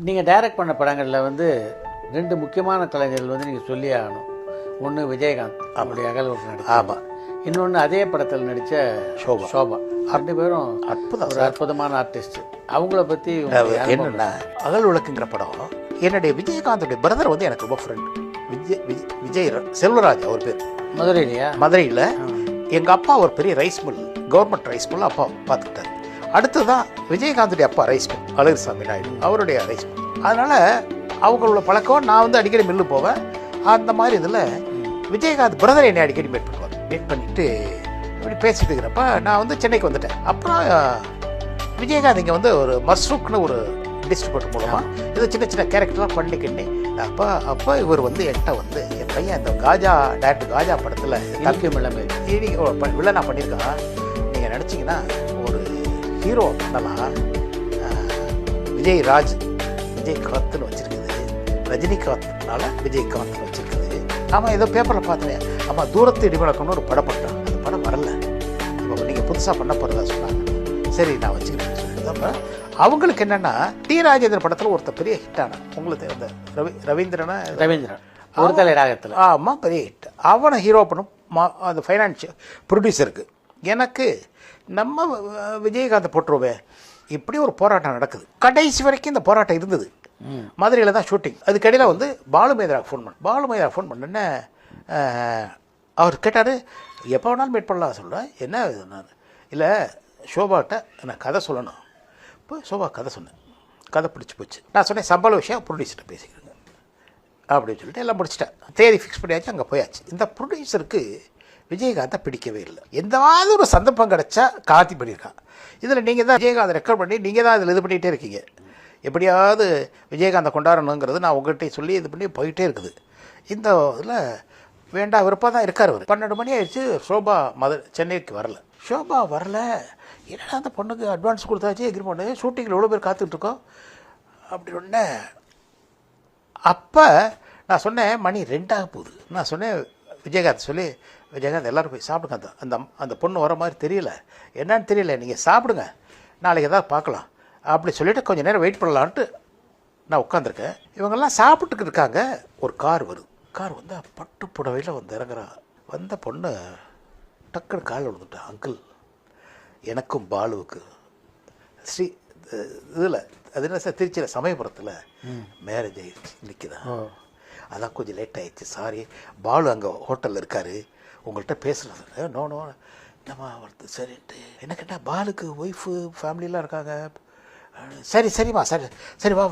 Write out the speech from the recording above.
நீங்கள் டைரக்ட் பண்ண படங்களில் வந்து 2 முக்கியமான கலைஞர்கள் வந்து நீங்கள் சொல்லியே ஆகணும். ஒன்று விஜயகாந்த், அவருடைய அகல்வர் நடிச்சு. ஆமாம். இன்னொன்று அதே படத்தில் நடித்த ஷோபா. 2 பேரும் ஒரு அற்புதமான ஆர்டிஸ்ட். அவங்கள பற்றி என்னென்னா, அகல் விளக்குங்கிற படம் என்னுடைய விஜயகாந்தோடைய பிரதர் வந்து எனக்கு ரொம்ப ஃப்ரெண்ட். விஜய் செல்வராஜ் அவர் பேர். மதுரையிலையா? மதுரையில் எங்கள் அப்பா ஒரு பெரிய rice mill, government rice mill அப்பா பார்த்துக்கிட்டார். அடுத்ததான் விஜயகாந்துடைய அப்பா ரைஸ் மில், அழகுசாமி நாயுடு, அவருடைய ரைஸ் மில். அதனால் அவங்களோட பழக்கம். நான் வந்து அடிக்கடி மில்லு போவேன். அந்த மாதிரி இதில் விஜயகாந்த் பிரதர் என்னை அடிக்கடி மீட் பண்ணுவார். மீட் பண்ணிவிட்டு இப்படி பேசிட்டு இருக்கிறப்ப நான் வந்து சென்னைக்கு வந்துட்டேன். அப்புறம் விஜயகாந்த் இங்கே வந்து ஒரு மஸ்ரூக்னு ஒரு டிஸ்ட்ரிபியூட்டர் மூலமாக இது சின்ன சின்ன கேரக்டர்லாம் பண்ணிக்கிட்டே அப்போ இவர் வந்து என்கிட்ட வந்து என் பையன் இந்த காஜா டேரக்டர் காஜா படத்தில் வில்லனா பண்ணியிருக்கான், நீங்கள் நினச்சிங்கன்னா ஒரு ஹீரோ பண்ணலாம், விஜயகாந்த்னு வச்சுருக்குது, ரஜினிகாந்த்னால விஜயகாந்த்னு வச்சுருக்குது. ஆமாம், ஏதோ பேப்பரில் பார்த்தேன். ஆமாம், தூரத்து இடிமுழக்கம்னு ஒரு படம் பண்ணுறான். அந்த படம் வரல, இப்போ நீங்கள் புதுசாக பண்ண போகிறதா சொன்னாங்க. சரி, நான் வச்சுக்கிறேன் சொல்லிட்டு தான். அவங்களுக்கு என்னென்னா, டி ராஜேந்திர படத்தில் ஒருத்தர் பெரிய ஹிட் ஆனான். உங்களுக்கு அந்த ரவீந்திரன் ஒருதலை ராகத்தில். ஆமாம், பெரிய ஹிட். அவனை ஹீரோ பண்ணும் அந்த ஃபைனான்ஷியல் ப்ரொடியூசருக்கு எனக்கு நம்ம விஜயகாந்த் போட்டுருவே. இப்படி ஒரு போராட்டம் நடக்குது. கடைசி வரைக்கும் இந்த போராட்டம் இருந்தது. மதுரையில் தான் ஷூட்டிங். அதுக்கடையில் வந்து பாலுமேந்திராவுக்கு ஃபோன் பண்ணேன்னு அவர் கேட்டார், எப்போ வேணாலும் மீட் பண்ணலாம். சொல்கிறேன், என்ன நான் இல்லை, ஷோபாட்ட நான் கதை சொல்லணும். இப்போ ஷோபா கதை சொன்னேன், கதை பிடிச்சி போச்சு. நான் சொன்னேன், சம்பள விஷயம் ப்ரொடியூசர்கிட்ட பேசிக்கிறேங்க அப்படின்னு சொல்லிட்டு எல்லாம் முடிச்சிட்டேன். தேதி ஃபிக்ஸ் பண்ணியாச்சு, அங்கே போயாச்சு. இந்த ப்ரொடியூசருக்கு விஜயகாந்தை பிடிக்கவே இல்லை. எந்தாவது ஒரு சந்தர்ப்பம் கிடச்சா காத்தி பண்ணியிருக்கான். இதில் நீங்கள் தான் விஜயகாந்த் ரெக்கார்ட் பண்ணி நீங்கள் தான் இதில் இது பண்ணிகிட்டே இருக்கீங்க. எப்படியாவது விஜயகாந்தை கொண்டாடணுங்கிறது நான் உங்கள்கிட்ட சொல்லி இது பண்ணி போயிட்டே இருக்குது. இந்த இதில் வேண்டாம் விருப்பம் தான் இருக்கார். அவர் 12 மணி ஆயிடுச்சு. ஷோபா சென்னைக்கு வரல. ஷோபா வரல. என்னடா அந்த பொண்ணுக்கு அட்வான்ஸ் கொடுத்தாச்சு, எக்ரிமெண்ட், ஷூட்டிங்கில் எவ்வளோ பேர் காத்துட்ருக்கோம் அப்படி ஒன்று. அப்போ நான் சொன்னேன், மணி 2 ஆக போகுது. நான் சொன்னேன் விஜயகாந்த் சொல்லி, விஜயகாந்த் எல்லோரும் போய் சாப்பிடுங்க, அந்த பொண்ணு வர மாதிரி தெரியல, என்னன்னு தெரியல, நீங்கள் சாப்பிடுங்க, நாளைக்கு எதாவது பார்க்கலாம் அப்படி சொல்லிவிட்டு கொஞ்சம் நேரம் வெயிட் பண்ணலான்ட்டு நான் உட்காந்துருக்கேன். இவங்கெல்லாம் சாப்பிட்டுக்கு இருக்காங்க. ஒரு கார் வருது. கார் வந்து பட்டு புடவையில் வந்து இறங்குறா. வந்த பொண்ணு டக்குன்னு கால் விழுந்துட்டேன். அங்கிள், எனக்கும் பாலுவுக்கு ஸ்ரீ இதில் அது என்ன சார், திருச்சியில் சமயபுரத்தில் மேரேஜ் ஆகிடுச்சு, நிற்குதான். அதான் கொஞ்சம் லேட் ஆகிடுச்சு, சாரி. பாலு அங்கே ஹோட்டலில் இருக்கார், உங்கள்கிட்ட பேசுகிறது. நோ நம்ம வருது சரின்ட்டு. என்ன கேட்டால், பாலுக்கு ஒய்ஃபு ஃபேமிலியெலாம் இருக்காங்க. சரிம்மா, சரி வா.